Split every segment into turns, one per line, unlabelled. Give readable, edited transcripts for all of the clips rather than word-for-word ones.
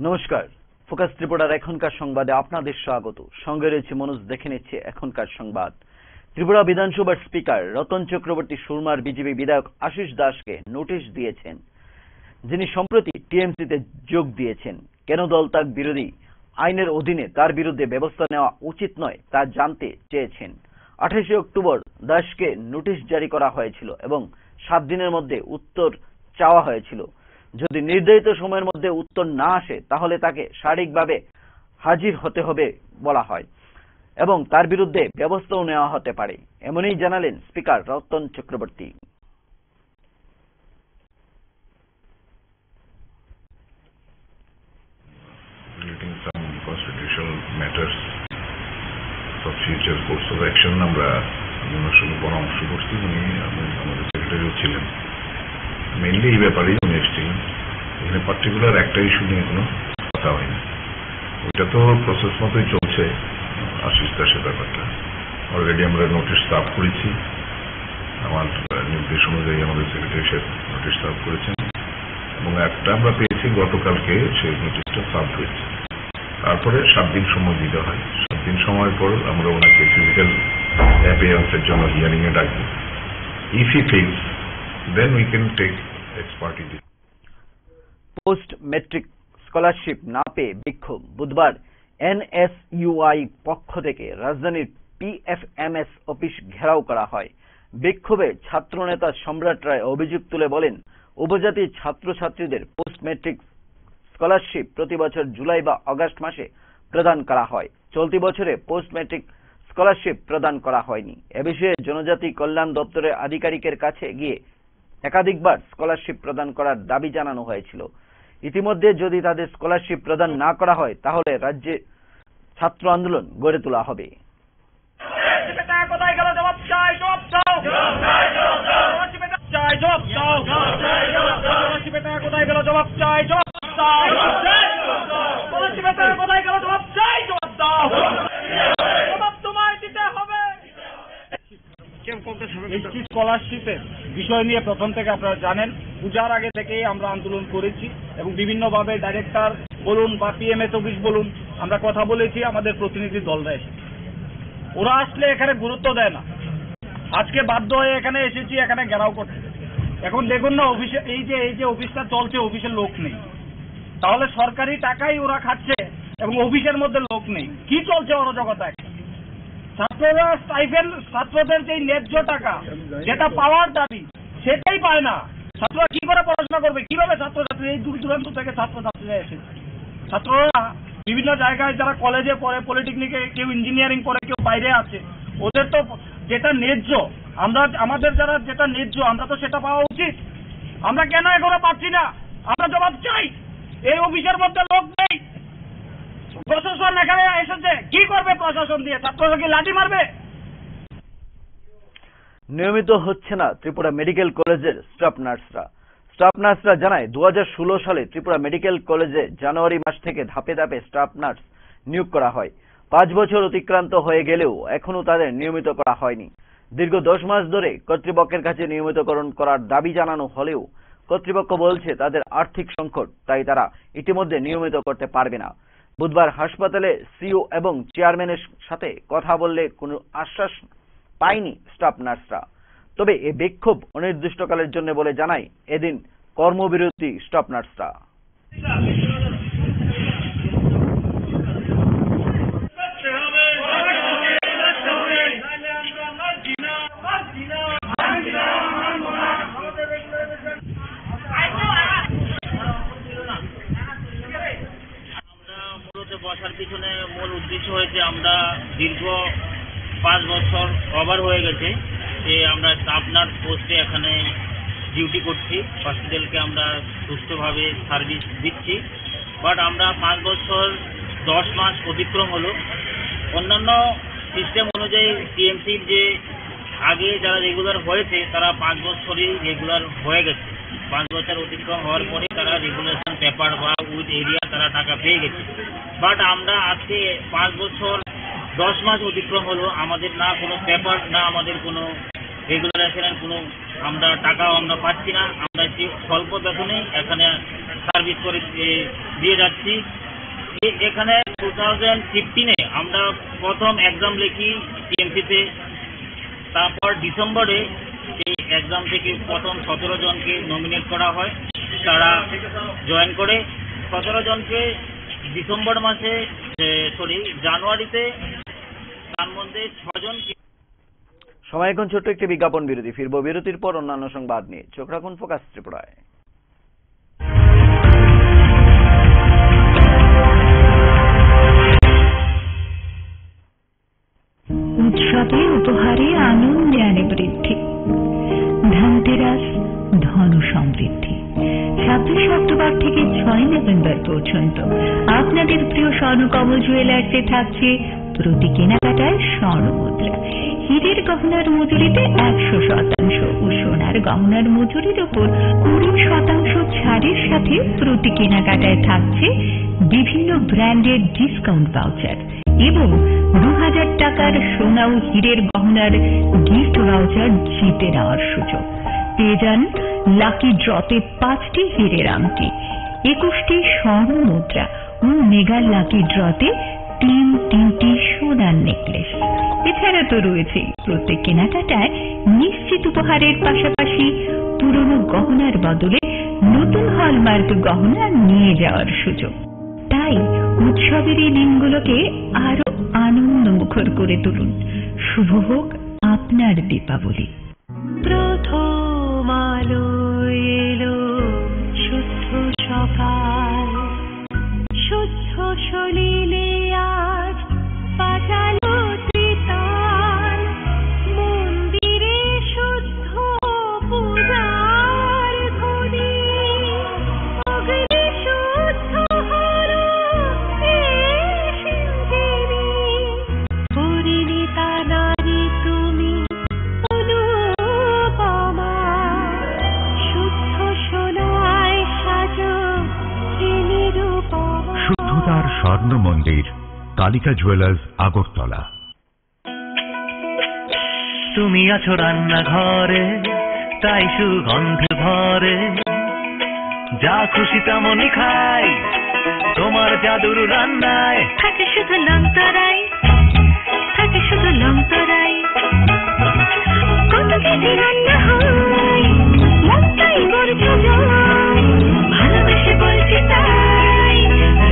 নমস্কার, ফোকাস ত্রিপুরার এখনকার সংবাদে আপনাদের স্বাগত। সঙ্গে রয়েছে মনোজ। দেখে নিচ্ছে এখনকার সংবাদ। ত্রিপুরা বিধানসভার স্পিকার রতন চক্রবর্তী সুরমার বিজেপি বিধায়ক আশিস দাসকে নোটিশ দিয়েছেন, যিনি সম্প্রতি টিএমসিতে যোগ দিয়েছেন। কেন দল ত্যাগ বিরোধী আইনের অধীনে তার বিরুদ্ধে ব্যবস্থা নেওয়া উচিত নয় তা জানতে চেয়েছেন। 28 অক্টোবর দাসকে নোটিশ জারি করা হয়েছিল এবং 7 দিনের মধ্যে উত্তর চাওয়া হয়েছিল। যদি নির্ধারিত সময়ের মধ্যে উত্তর না আসে তাহলে তাকে শারীরিকভাবে হাজির হতে হবে বলা হয় এবং তার বিরুদ্ধে ব্যবস্থাও নেওয়া হতে পারে, এমনই জানালেন speaker Ratan Chakraborty.
Some constitutional matters for future course of action আমরা পরামর্শ করছি। উনি আমাদের সেক্রেটারিও ছিলেন, মেইনলি এই ব্যাপারেই উনি এসেছিলেন। এখানে পার্টিকুলার একটা ইস্যু নিয়ে কোনো কথা হয়নি। ওইটা তো প্রসেস মতোই চলছে। আশিস দাসের ব্যাপারটা অলরেডি আমরা নোটিশ সার্ভ করেছি। আমার নির্দেশ অনুযায়ী আমাদের সেক্রেটারি সাহেব নোটিশ সার্ভ করেছেন এবং একটা আমরা পেয়েছি গতকালকে, সেই নোটিশটা সার্ভ হয়েছে। তারপরে 7 দিন সময় দিতে হয়। 7 দিন সময়ের পর আমরা ওনাকে ফিজিক্যাল অ্যাপিয়ারেন্সের জন্য হিয়ারিং এ ডাকবো। If he fails then we can take ex parte.
Post matric scholarship না পেয়ে বিক্ষোভ। বুধবার এনএসইউআই পক্ষ থেকে রাজধানীর পিএফএমএস অফিস ঘেরাও করা হয়। বিক্ষোভে ছাত্রনেতা সম্রাট রায় অভিযোগ তুলে বলেন, উপজাতি ছাত্রছাত্রীদের পোস্ট মেট্রিক স্কলারশিপ প্রতি বছর জুলাই বা আগস্ট মাসে প্রদান করা হয়। চলতি বছরে পোস্ট মেট্রিক স্কলারশিপ প্রদান করা হয়নি। এ বিষয়ে জনজাতি কল্যাণ দপ্তরের আধিকারিকের কাছে গিয়ে একাধিকবার স্কলারশিপ প্রদান করার দাবি জানানো হয়েছিল। ইতিমধ্যে যদি তাদের স্কলারশিপ প্রদান না করা হয় তাহলে রাজ্যে ছাত্র আন্দোলন গড়ে তোলা হবে।
স্কলারশিপের বিষয় নিয়ে প্রথম থেকে আপনারা জানেন, পূজার আগে থেকেই আমরা আন্দোলন করেছি এবং বিভিন্নভাবে ডাইরেক্টর বলুন বা পিএমএস অফিস বলুন আমরা কথা বলেছি। আমাদের প্রতিনিধি দলরা এসে ওরা আসলে এখানে গুরুত্ব দেয় না। আজকে বাধ্য হয়ে এখানে এসেছি, এখানে ঘেরাও করতে। এখন দেখুন না, অফিসে এই যে অফিসটা চলছে, অফিসের লোক নেই। তাহলে সরকারি টাকাই ওরা খাচ্ছে এবং অফিসের মধ্যে লোক নেই। কি চলছে অরাজকতা? ছাত্ররা স্টাইপেন্ড, ছাত্রদের যে ন্যায্য টাকা যেটা পাওয়ার দাবি সেটাই পায় না। ছাত্ররা কি করে পড়াশোনা করবে? কিভাবে ছাত্রছাত্রী এই দূর দূরান্ত থেকে ছাত্রছাত্রীরা এসেছে। ছাত্ররা বিভিন্ন জায়গায় যারা কলেজে পড়ে, পলিটেকনিকে, কেউ ইঞ্জিনিয়ারিং পড়ে, কেউ বাইরে আছে, ওদের তো যেটা ন্যায্য, আমাদের যারা যেটা ন্যায্য আমরা তো সেটা পাওয়া উচিত। আমরা কেন এখনো পাচ্ছি না? আমরা জবাব চাই। এই অফিসের মধ্যে লোক নেই। প্রশাসন এখানে এসেছে, কি করবে প্রশাসন দিয়ে? ছাত্ররা কি লাঠি মারবে?
নিয়মিত হচ্ছে না ত্রিপুরা মেডিকেল কলেজের স্টাফ নার্সরা। স্টাফ নার্সরা জানায় 2016 সালে ত্রিপুরা মেডিকেল কলেজে জানুয়ারি মাস থেকে ধাপে ধাপে স্টাফ নার্স নিয়োগ করা হয়। 5 বছর অতিক্রান্ত হয়ে গেলেও এখনো তাদের নিয়মিত করা হয়নি। দীর্ঘ 10 মাস ধরে কর্তৃপক্ষের কাছে নিয়মিতকরণ করার দাবি জানানো হলেও কর্তৃপক্ষ বলছে তাদের আর্থিক সংকট, তাই তারা ইতিমধ্যে নিয়মিত করতে পারবে না। বুধবার হাসপাতালে সিও এবং চেয়ারম্যানের সাথে কথা বললে কোনো আশ্বাস পায়নি স্টাফ নার্সরা। তবে এ বিক্ষোভ অনির্দিষ্টকালের জন্য বলে জানায় এদিন কর্মবিরতি স্টাফ নার্সরা।
বসার পিছনে মূল উদ্দেশ্য হয়েছে, আমরা দীর্ঘ 5 বছর কভার হয়ে গেছে যে আমরা স্টাফ নার্স পোস্টে এখানে ডিউটি করছি। হসপিটালকে আমরা সুস্থভাবে সার্ভিস দিচ্ছি, বাট আমরা 5 বছর 10 মাস অতিক্রম হলো। অন্যান্য সিস্টেম অনুযায়ী টিএমসির যে আগে যারা রেগুলার হয়েছে তারা 5 বছরই রেগুলার হয়ে গেছে। 5 বছর অতিক্রম হওয়ার পরে তারা রেগুলেশন পেপার বা উইথ এরিয়া তারা টাকা পেয়ে গেছে। বাট আমরা আজকে 5 বছর 10 মাস অতিক্রম হলো, আমাদের না কোনো পেপার, না আমাদের কোনো রেগুলারেশনের কোনো আমরা টাকাও আমরা পাচ্ছি না। আমরা স্বল্প বেতনে এখানে সার্ভিস করে দিয়ে যাচ্ছি। এখানে 2015-এ আমরা প্রথম এক্সাম লিখি টিএমসিতে, তারপর ডিসেম্বরে এই এক্সাম থেকে প্রথম 17 জনকে নমিনেট করা হয়, তারা জয়েন করে। 17 জনকে ডিসেম্বর মাসে জানুয়ারিতে, তার মধ্যে 6 জনকে।
সময় এখন ছোট্ট একটি বিজ্ঞাপন বিরতি, ফিরবো বিরতির পর অন্যান্য সংবাদ নিয়ে। চোখ রাখুন ফোকাস ত্রিপুরায়।
উৎসবে উপহারে আনন্দে আনে বৃদ্ধি, ধনতেরাস ধন সমৃদ্ধি। 26 অক্টোবর থেকে 6 নভেম্বর পর্যন্ত আপনাদের প্রিয় স্বর্ণকমল জুয়েলার্সে থাকছে প্রতি কেনাকাটায় স্বর্ণমুদ্রা। হীরের গহনার মজুরিতে 100% ও সোনার গহনার মজুরির উপর 20% ছাড়ের সাথে প্রতি কেনাকাটায় থাকছে বিভিন্ন ব্র্যান্ডের ডিসকাউন্ট ভাউচার এবং 2000 টাকার সোনা ও হীরের গহনার গিফট ভাউচার জিতে নেওয়ার সুযোগ। পেয়ে যান লাকি ড্রতে 5টি হীরের আংটি, 21টি স্বর্ণ মুদ্রা ও মেগা লাকি ড্রতে 3টি সোনার নেকলেস। এছাড়া তো রয়েছে প্রত্যেক কেনাকাটায় নিশ্চিত উপহারের পাশাপাশি পুরনো গহনার বদলে নতুন হলমার্ক গহনা নিয়ে যাওয়ার সুযোগ। তাই উৎসবের এই দিনগুলোকে আরো আনন্দমুখর করে তুলুন। শুভ হোক আপনার দীপাবলি। প্রথম আলো এলো শুদ্ধ সকাল, শুদ্ধ সলিলে আজ বাজালো ত্রিতাল, মন্দিরে শুদ্ধ পূজার ধ্বনি, অগ্নি শুদ্ধ হলো পরিণীতা নারী তুমি অনুপমা, শুদ্ধ সোনায় সাজো নিরূপমা।
শুদ্ধতার স্বর্ণ মন্দির, কালিকা জুয়েলার্স, আগরতলা।
তুমি আছো রান্নাঘরে, তাই সুগন্ধে ভরে, যা খুশি তেমনই খাই তোমার জাদুর রান্নায়।
থাকে শুধু লংতরাই, থাকে শুধু লংতরাই, কত কেজি রান্না হয় মনটাই করছে জয়, ভালোবেসে বলছি তাই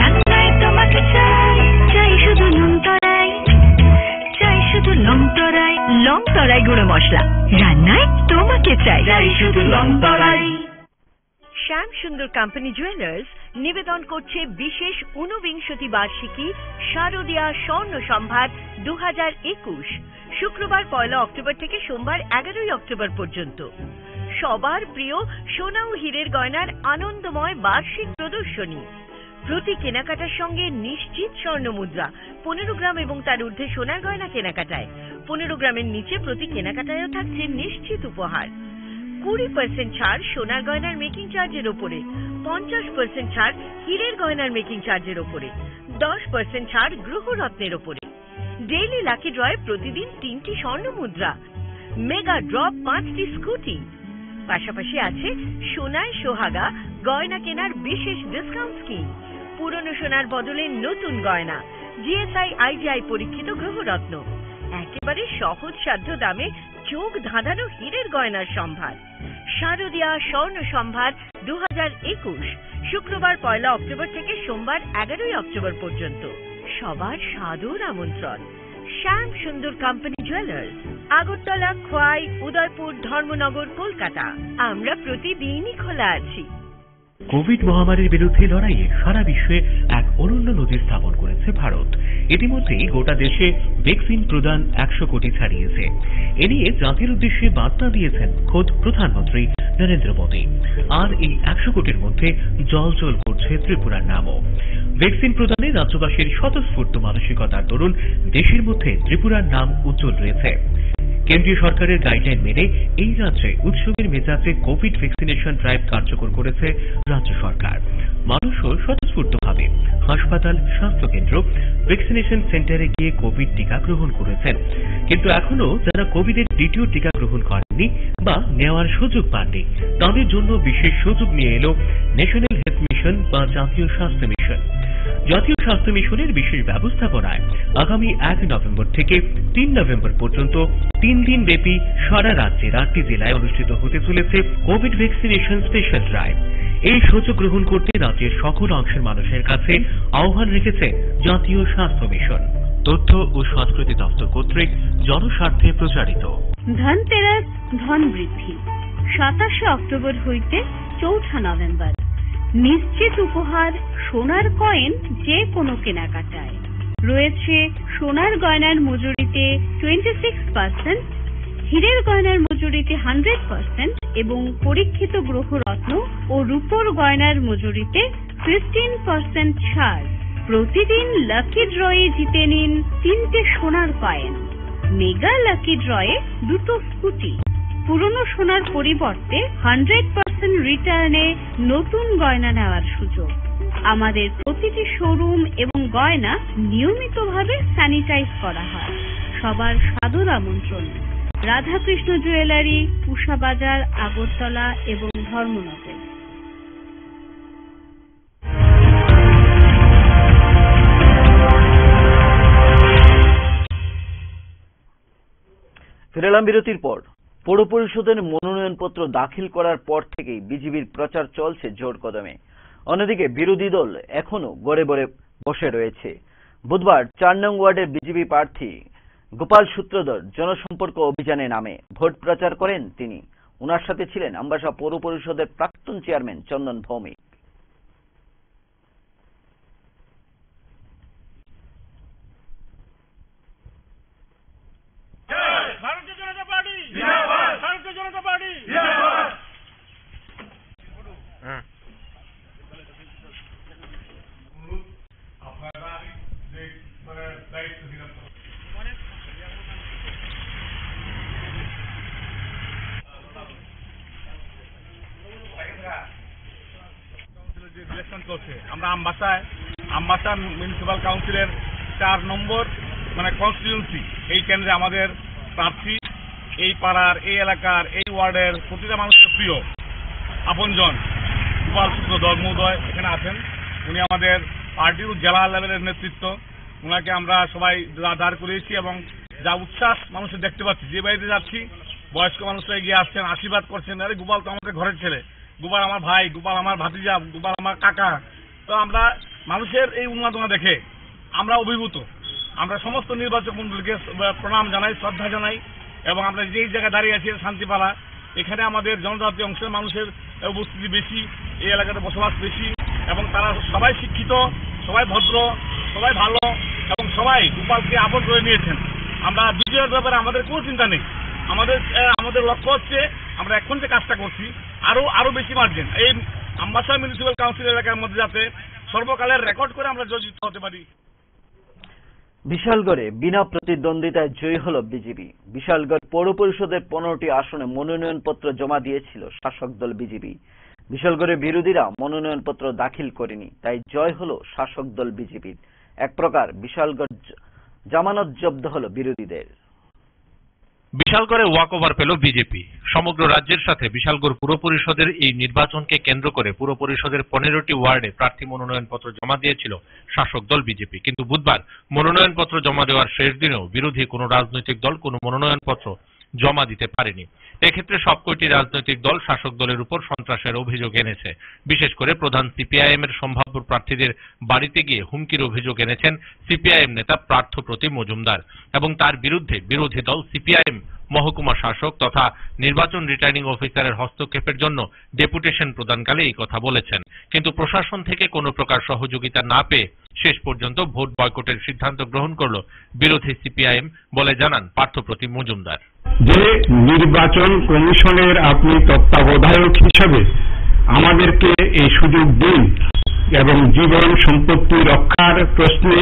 রান্নায় তোমাকে চাই, চাই শুধু লংতরাই, চাই শুধু লংতরাই। লংতরাই গুঁড়ো মশলা, রান্নায় তোমাকে চাই, চাই শুধু লংতরাই। শ্যাম সুন্দর কোম্পানি জুয়েলার্স নিবেদন করছে বিশেষ 49 বার্ষিকী শারদীয়া স্বর্ণ সম্ভার 2021, শুক্রবার 1 অক্টোবর থেকে সোমবার 11 অক্টোবর পর্যন্ত। সবার প্রিয় সোনা ও হীরের গয়নার আনন্দময় বার্ষিক প্রদর্শনী। প্রতি কেনাকাটার সঙ্গে নিশ্চিত স্বর্ণ মুদ্রা, 15 গ্রাম এবং তার ঊর্ধ্বে সোনার গয়না কেনাকাটায় 15 গ্রামের নিচে প্রতি কেনাকাটায়ও থাকছে নিশ্চিত উপহার। 20% ছাড় সোনার গয়নার মেকিং চার্জের ওপরে, 50% ছাড় হীরের গয়নার মেকিং চার্জের ওপরে, 10% ছাড় গ্রহরত্নের ওপরে। ডেইলি লাকি ড্রয়ে প্রতিদিন 3টি স্বর্ণ মুদ্রা, মেগা ড্র 5টি স্কুটি। পাশাপাশি আছে সোনায় সোহাগা গয়না কেনার বিশেষ ডিসকাউন্ট স্কিম, পুরনো সোনার বদলে নতুন গয়না, জিএসআই আইজিআই পরীক্ষিত গ্রহরত্ন, একেবারে সহজ সাধ্য দামে চোখ ধাঁধানো হীরের গয়নার সম্ভার। শারদীয়া স্বর্ণ সম্ভার 2021, শুক্রবার 1 অক্টোবর থেকে সোমবার 11 অক্টোবর পর্যন্ত। সবার সাদর আমন্ত্রণ। শ্যাম সুন্দর কোম্পানি জুয়েলার্স, আগরতলা, খোয়াই, উদয়পুর, ধর্মনগর, কলকাতা। আমরা প্রতিদিনই খোলা আছি।
কোভিড মহামারীর বিরুদ্ধে লড়াইয়ে সারা বিশ্বে এক অনন্য নজির স্থাপন করেছে ভারত। ইতিমধ্যেই গোটা দেশে ভ্যাকসিন প্রদান 100 কোটি ছাড়িয়েছে। এ নিয়ে জাতির উদ্দেশ্যে বার্তা দিয়েছেন খোদ প্রধানমন্ত্রী নরেন্দ্র মোদী। আর এই 100 কোটির মধ্যে জল করছে ত্রিপুরার নামও। ভ্যাকসিন প্রদানে রাজ্যবাসীর স্বতঃস্ফূর্ত মানসিকতার দরুন দেশের মধ্যে ত্রিপুরার নাম উজ্জ্বল রয়েছে। কেন্দ্রীয় সরকারের গাইডলাইন মেনে এই রাজ্যে উৎসবের মেজাজে কোভিড ভ্যাকসিনেশন ড্রাইভ কার্যকর করেছে রাজ্য সরকার। মানুষও স্বতঃস্ফূর্তভাবে হাসপাতাল, স্বাস্থ্যকেন্দ্র, ভ্যাকসিনেশন সেন্টারে গিয়ে কোভিড টিকা গ্রহণ করেছেন। কিন্তু এখনো যারা কোভিডের দ্বিতীয় টিকা গ্রহণ করেননি বা নেওয়ার সুযোগ পাননি, তাদের জন্য বিশেষ সুযোগ নিয়ে এলো ন্যাশনাল হেলথ মিশন মিশন বা জাতীয় স্বাস্থ্য মিশন। জাতীয় স্বাস্থ্য মিশনের বিশেষ ব্যবস্থাপনায় আগামী 1 নভেম্বর থেকে 3 নভেম্বর পর্যন্ত 3 দিন ব্যাপী সারা রাজ্যের 8টি জেলায় অনুষ্ঠিত হতে চলেছে কোভিড ভ্যাকসিনেশন স্পেশাল ড্রাইভ। এই সুযোগ গ্রহণ করতে রাজ্যের সকল অংশের মানুষের কাছে আহ্বান রেখেছে জাতীয় স্বাস্থ্য মিশন। তথ্য ও সংস্কৃতি দপ্তর কর্তৃক জনস্বার্থে প্রচারিত।
ধনতেরাস ধন বৃদ্ধি 27 অক্টোবর হইতে 4 নভেম্বর। নিশ্চিত উপহার সোনার কয়েন যে কোনো কেনাকাটায়। রয়েছে সোনার গয়নার মজুরিতে 26%, হীরের গয়নার মজুরিতে 100% এবং পরীক্ষিত গ্রহরত্ন ও রূপোর গয়নার মজুরিতে 15% ছাড়। প্রতিদিন লাকি ড্রয়ে জিতে নিন 3টে সোনার কয়েন। মেগা লাকি ড্রয়ে 2টো স্কুটি। পুরনো সোনার পরিবর্তে 100% রিটার্নে নতুন গয়না নেওয়ার সুযোগ। আমাদের প্রতিটি শোরুম এবং গয়না নিয়মিতভাবে স্যানিটাইজ করা হয়। সবার সাদর আমন্ত্রণ। রাধাকৃষ্ণ জুয়েলারি, উষা বাজার, আগরতলা এবং ধর্মনগর।
ফিরে এলাম বিরতির পর। পৌর পরিষদের মনোনয়নপত্র দাখিল করার পর থেকেই বিজেপির প্রচার চলছে জোর কদমে। অন্যদিকে বিরোধী দল এখনো গড়ে গড়ে বসে রয়েছে। বুধবার 4 নং ওয়ার্ডের বিজেপি প্রার্থী গোপাল সূত্রধর জনসম্পর্ক অভিযানে নামে ভোট প্রচার করেন তিনি। ওনার সাথে ছিলেন আমবাসা পৌর পরিষদের প্রাক্তন চেয়ারম্যান চন্দন ভৌমিক।
আমরা আমবাসা মিউনিসিপাল কাউন্সিলের 4 নম্বর কনস্টিটিউয়েন্সি, এই কেন্দ্রে আমাদের প্রার্থী এই পাড়ার, এই এলাকার, এই ওয়ার্ডের প্রতিটা মানুষের প্রিয় আপনজন গোপাল সূত্রধর মহোদয় এখানে আছেন। উনি আমাদের পার্টির জেলা লেভেলের নেতৃত্ব। ওনাকে আমরা সবাই দাঁড় করিয়েছি এবং যা উচ্ছ্বাস মানুষের দেখতে পাচ্ছি। যে বাড়িতে যাচ্ছি বয়স্ক মানুষরা এগিয়ে আসছেন, আশীর্বাদ করছেন। আরে গোপাল তো আমাদের ঘরের ছেলে, গোপাল আমার ভাই, গোপাল আমার ভাতিজা, গোপাল আমার কাকা। তো আমরা মানুষের এই উন্মাদনা দেখে আমরা অভিভূত। আমরা সমস্ত নির্বাচক মন্ডলীকে প্রণাম জানাই, শ্রদ্ধা জানাই এবং আমরা যেই জায়গায় দাঁড়িয়ে আছি শান্তিপাড়া, এখানে আমাদের জনজাতি অংশের মানুষের উপস্থিতি বেশি, এই এলাকাতে বসবাস বেশি এবং তারা সবাই শিক্ষিত, সবাই ভদ্র, সবাই ভালো এবং সবাই গোপালকে আপন করে নিয়েছেন। আমরা বিজয়ের ব্যাপারে আমাদের কোনো চিন্তা নেই। আমাদের লক্ষ্য হচ্ছে আমরা এখন যে কাজটা করছি আরো বেশি মার্জিন এই আমবাসা মিউনিসিপাল কাউন্সিল এলাকার মধ্যে যাতে সর্বকালের রেকর্ড করে আমরা জয়যুক্ত হতে পারি।
বিশালগড়ে বিনা প্রতিদ্বন্দ্বিতায় জয়ী হল বিজেপি। বিশালগড় পৌর পরিষদের 15টি আসনে মনোনয়নপত্র জমা দিয়েছিল শাসক দল বিজেপি। বিশালগড়ের বিরোধীরা মনোনয়নপত্র দাখিল করেনি, তাই জয় হল শাসক দল বিজেপির। এক প্রকার বিশালগড় জামানত জব্দ হল বিরোধীদের।
বিশালগড়ে ওয়াকওভার পেল বিজেপি। সমগ্র রাজ্যের সাথে বিশালগড় পুর পরিষদের এই নির্বাচনকে কেন্দ্র করে পুর পরিষদের 15টি ওয়ার্ডে প্রার্থী মনোনয়নপত্র জমা দিয়েছিল শাসক দল বিজেপি। কিন্তু বুধবার মনোনয়নপত্র জমা দেওয়ার শেষ দিনেও বিরোধী কোনো রাজনৈতিক দল কোনো মনোনয়নপত্র জমা দিতে পারেনি। এক্ষেত্রে সবকটি রাজনৈতিক দল শাসক দলের উপর সন্ত্রাসের অভিযোগ এনেছে। বিশেষ করে প্রধান সিপিআইএম এর সম্ভাব্য প্রার্থীদের বাড়িতে গিয়ে হুমকির অভিযোগ এনেছেন সিপিআইএম নেতা পার্থ প্রতিম মজুমদার এবং তার বিরুদ্ধে বিরোধী দল সিপিআইএম মহকুমা শাসক তথা নির্বাচন রিটার্নিং অফিসারের হস্তক্ষেপের জন্য ডেপুটেশন প্রদানকালে এই কথা বলেছেন। কিন্তু প্রশাসন থেকে কোনো প্রকার সহযোগিতা না পেয়ে শেষ পর্যন্ত ভোট বয়কটের সিদ্ধান্ত গ্রহণ করল বিরোধী সিপিআইএম বলে জানান পার্থ প্রতিম মজুমদার।
যে নির্বাচন কমিশনের আপনি তত্ত্বাবধায়ক হিসেবে আমাদেরকে এই সুযোগ দিন এবং জীবন সম্পত্তি রক্ষার প্রশ্নে,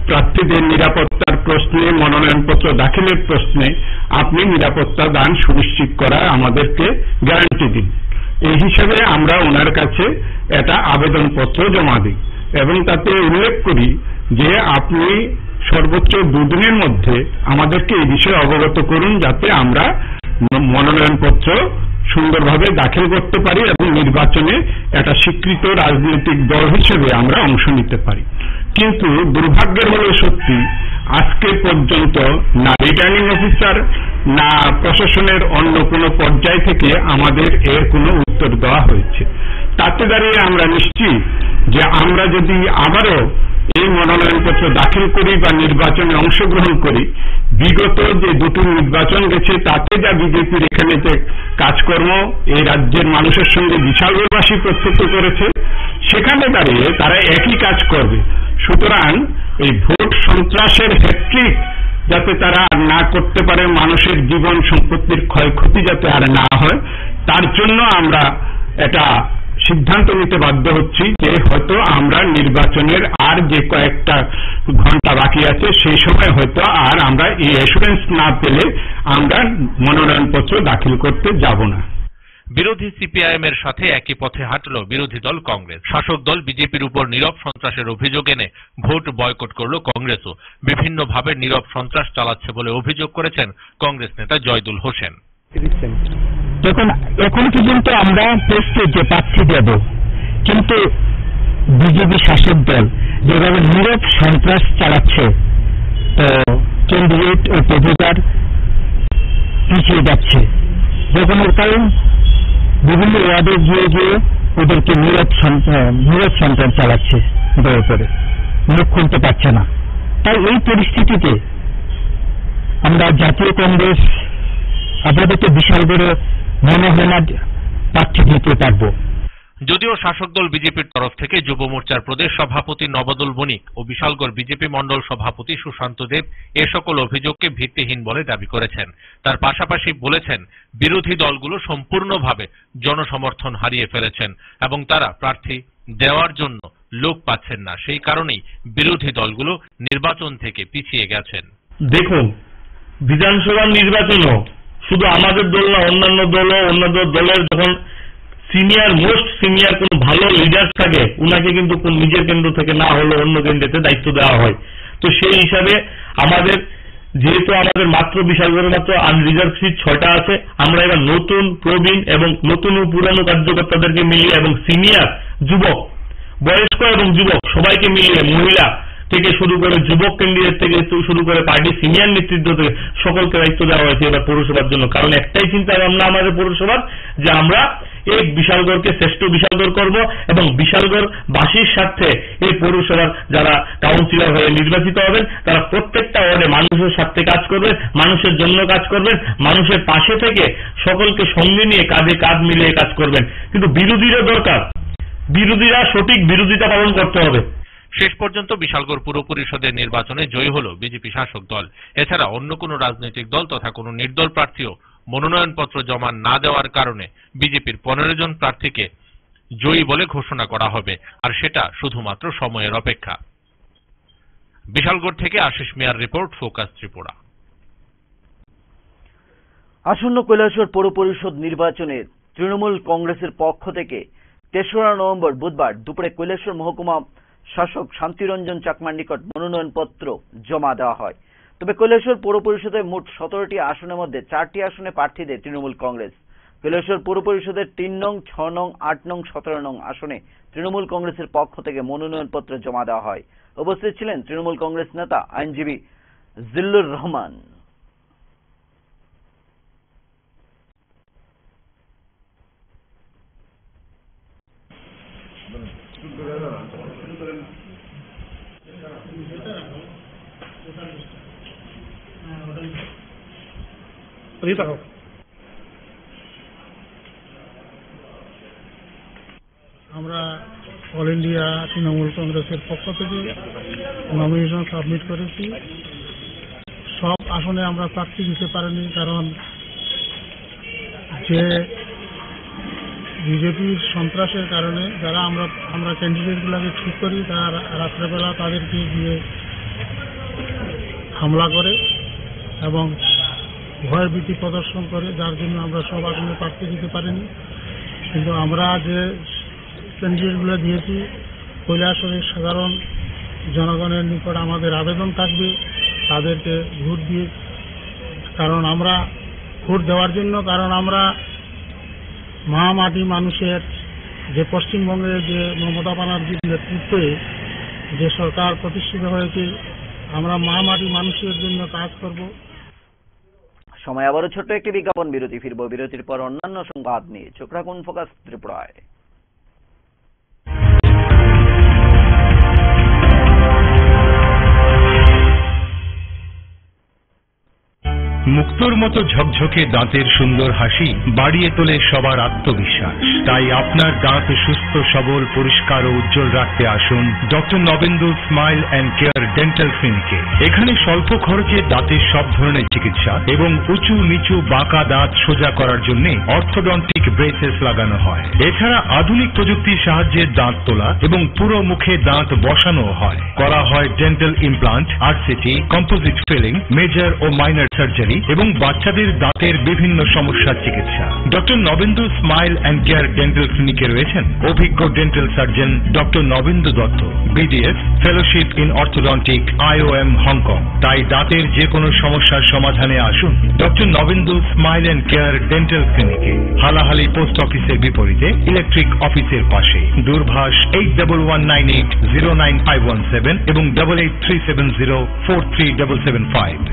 প্রার্থীদের নিরাপত্তার প্রশ্নে, মনোনয়নপত্র দাখিলের প্রশ্নে আপনি নিরাপত্তা দান সুনিশ্চিত করা আমাদেরকে গ্যারান্টি দিন। এই হিসেবে আমরা ওনার কাছে একটা আবেদনপত্র জমা দিই এবং তাতে উল্লেখ করি যে আপনি সর্বোচ্চ 2 দিনের মধ্যে আমাদেরকে এই বিষয়ে অবগত করুন যাতে আমরা মনোনয়নপত্র সুন্দরভাবে দাখিল করতে পারি এবং নির্বাচনে একটা স্বীকৃত রাজনৈতিক দল হিসেবে আমরা অংশ নিতে পারি। কিন্তু দুর্ভাগ্যের হলো সত্যি আজকে পর্যন্ত না রিটার্নিং অফিসার না প্রশাসনের অন্য কোনো পর্যায় থেকে আমাদের এর কোনো উত্তর দেওয়া হয়েছে। তাতে দাঁড়িয়ে আমরা নিশ্চিত যে আমরা যদি আবারও এই মনোনয়নপত্র দাখিল করি বা নির্বাচনে অংশগ্রহণ করি, বিগত যে দুটো নির্বাচন গেছে তাতে যা বিজেপির এখানে যে কাজকর্ম এই রাজ্যের মানুষের সঙ্গে বিশালগড়বাসী প্রত্যক্ষ করেছে, সেখানে দাঁড়িয়ে তারা একই কাজ করবে। সুতরাং এই ভোট সন্ত্রাসের হ্যাট্রিক যাতে তারা আর না করতে পারে, মানুষের জীবন সম্পত্তির ক্ষয়ক্ষতি যাতে আর না হয়, তার জন্য আমরা এটা সিদ্ধান্ত নিতে বাধ্য হচ্ছি যে হয়তো আমরা নির্বাচনের আর যে কয়েকটা ঘন্টা বাকি আছে সেই সময় হয়তো আর আমরা এই অ্যাসুরেন্স না পেলে আমরা মনোনয়নপত্র দাখিল করতে যাব না।
বিরোধী সিপিআইএম এর সাথে একই পথে হাঁটল বিরোধী দল কংগ্রেস। শাসক দল বিজেপির উপর নীরব সন্ত্রাসের অভিযোগ এনে ভোট বয়কট করল কংগ্রেসও। বিভিন্নভাবে নীরব সন্ত্রাস চালাচ্ছে বলে অভিযোগ করেছেন কংগ্রেস নেতা জয়দুল হোসেন।
দেখুন, এখন পর্যন্ত আমরা প্রস্তুত যে প্রার্থী দেব, কিন্তু বিজেপি শাসক দল যেভাবে নীরব সন্ত্রাস চালাচ্ছে, তো ক্যান্ডিডেট ও পদবিদার পিছিয়ে যাচ্ছে। যখন ওর কারণ বিভিন্ন ওয়ার্ডে গিয়ে গিয়ে ওদেরকে নীরব সন্ত্রাস চালাচ্ছে, দয়া করে মুখ খুলতে পারছে না। তাই এই পরিস্থিতিতে আমরা জাতীয় কংগ্রেস আপনাদেরকে বিশালগড়ে মনে হয় না প্রার্থী দিতে পারবো।
যদিও শাসক দল বিজেপির তরফ থেকে যুব মোর্চার প্রদেশ সভাপতি নবদুল বণিক ও বিশালগড় বিজেপি মন্ডল সভাপতি সুশান্ত দেব এ সকল অভিযোগকে ভিত্তিহীন বলে দাবি করেছেন। তার পাশাপাশি বলেছেন বিরোধী দলগুলো সম্পূর্ণভাবে জনসমর্থন হারিয়ে ফেলেছেন এবং তারা প্রার্থী দেওয়ার জন্য লোক পাচ্ছেন না, সেই কারণেই বিরোধী দলগুলো নির্বাচন থেকে পিছিয়ে গেছেন।
দেখুন, বিধানসভা নির্বাচনও শুধু আমাদের দল না, অন্যান্য দলও অন্যান্য দলের যখন মোস্ট সিনিয়র কোন ভালো লিডার থাকে, উনাকে কিন্তু নিজের কেন্দ্র থেকে না হলে অন্য কেন্দ্রে দায়িত্ব দেওয়া হয়। তো সেই হিসাবে আমাদের যেহেতু আমাদের মাত্র বিশালগড়ে মাত্র আনরিজার্ভ সিট 6টা আছে, আমরা এবার নতুন প্রবীণ এবং নতুন ও পুরানো কার্যকর্তাদেরকে মিলিয়ে এবং সিনিয়র যুবক, বয়স্ক এবং যুবক সবাইকে মিলিয়ে, মহিলা থেকে শুরু করে যুবক ক্যান্ডিডেট থেকে শুরু করে পার্টি সিনিয়র নেতৃত্ব থেকে সকলকে দায়িত্ব দেওয়া হয়েছে এবার পৌরসভার জন্য। কারণ একটাই চিন্তা ভাবনা আমাদের পৌরসভার, যে আমরা এই বিশালগড়কে শ্রেষ্ঠ বিশালগড় করব এবং বিশালগড় বাসীর স্বার্থে এই পৌরসভার যারা কাউন্সিলর হয়ে নির্বাচিত হবেন তারা প্রত্যেকটা ওয়ার্ডে মানুষের স্বার্থে কাজ করবেন, মানুষের জন্য কাজ করবেন, মানুষের পাশে থেকে সকলকে সঙ্গে নিয়ে কাঁধে কাঁধ মিলিয়ে কাজ করবেন। কিন্তু বিরোধীরা দরকার, বিরোধীরা সঠিক বিরোধিতা পালন করতে হবে।
শেষ পর্যন্ত বিশালগড় পুর পরিষদের নির্বাচনে জয়ী হল বিজেপি শাসক দল। এছাড়া অন্য কোনো রাজনৈতিক দল তথা কোনো নির্দল প্রার্থীও মনোনয়নপত্র জমা না দেওয়ার কারণে বিজেপির 15 জন প্রার্থীকে জয়ী বলে ঘোষণা করা হবে, আর সেটা শুধুমাত্র সময়ের অপেক্ষা। বিশালগড় থেকে আশিস মিয়ার রিপোর্ট, ফোকাস ত্রিপুরা।
আসন্ন কৈলাসহর পৌর পরিষদ নির্বাচনে তৃণমূল কংগ্রেসের পক্ষ থেকে 3রা নভেম্বর বুধবার দুপুরে কৈলাসহর মহকুমা শাসক শান্তিরঞ্জন চাকমার নিকট মনোনয়নপত্র জমা দেওয়া হয়। তবে কৈলাসহর পৌর পরিষদের মোট 17টি আসনের মধ্যে 4টি আসনে প্রার্থী দেয় তৃণমূল কংগ্রেস। কৈলাসহর পৌর পরিষদের 3 নং, 6 নং, 8 নং, 17 নং আসনে তৃণমূল কংগ্রেসের পক্ষ থেকে মনোনয়নপত্র জমা দেওয়া হয়। উপস্থিত ছিলেন তৃণমূল কংগ্রেস নেতা আইনজীবী জিল্লুর রহমান।
আমরা অল ইন্ডিয়া তৃণমূল কংগ্রেসের পক্ষ থেকে নমিনেশন সাবমিট করেছি। সব আসনে আমরা প্রার্থী দিতে পারিনি, কারণ যে বিজেপির সন্ত্রাসের কারণে যারা আমরা ক্যান্ডিডেটগুলোকে ঠিক করি তারা রাত্রেবেলা তাদেরকে গিয়ে হামলা করে এবং ভয়ভীতি প্রদর্শন করে, যার জন্য আমরা সব আসনে প্রার্থী দিতে পারিনি। কিন্তু আমরা যে ক্যান্ডিডেটগুলো দিয়েছি, কৈলাসহরের সাধারণ জনগণের নিকট আমাদের আবেদন থাকবে তাদেরকে ভোট দিয়ে, কারণ আমরা ভোট দেওয়ার জন্য, কারণ আমরা মা মাটি মানুষের যে পশ্চিমবঙ্গের যে মমতা ব্যানার্জির নেতৃত্বে যে সরকার প্রতিষ্ঠিত হয়েছে, আমরা মা মাটি মানুষের জন্য কাজ করব।
সময় আবারও ছোট্ট একটি বিজ্ঞাপন বিরতি, ফিরব বিরতির পর অন্যান্য সংবাদ নিয়ে। চোখ রাখুন ফোকাস ত্রিপুরায়।
মুক্তোর মতো ঝকঝকে দাঁতের সুন্দর হাসি বাড়িয়ে তোলে সবার আত্মবিশ্বাস। তাই আপনার দাঁত সুস্থ সবল পরিষ্কার ও উজ্জ্বল রাখতে আসুন doctor Nabendu smile and care dental ক্লিনিকে। এখানে স্বল্প খরচে দাঁতের সব ধরনের চিকিৎসা এবং উঁচু নিচু বাঁকা দাঁত সোজা করার জন্য অর্থোডন্টিক ব্রেসেস লাগানো হয়। এছাড়া আধুনিক প্রযুক্তির সাহায্যে দাঁত তোলা এবং পুরো মুখে দাঁত বসানো হয়। করা হয় dental implant, RCT, composite filling, major ও মাইনর সার্জারি এবং বাচ্চাদের দাঁতের বিভিন্ন সমস্যার চিকিৎসা। Doctor Nabendu smile and care dental ক্লিনিকে রয়েছেন অভিজ্ঞ dental surgeon doctor Nabendu Dutta, BDS, fellowship in orthodontic, IOM, Hong Kong. তাই দাঁতের যে কোনো সমস্যার সমাধানে আসুন doctor Nabendu smile and care dental ক্লিনিকে, হালাহালি পোস্ট অফিসের বিপরীতে, ইলেকট্রিক অফিসের পাশে। দূরভাষ 8118099517 এবং 8837043775।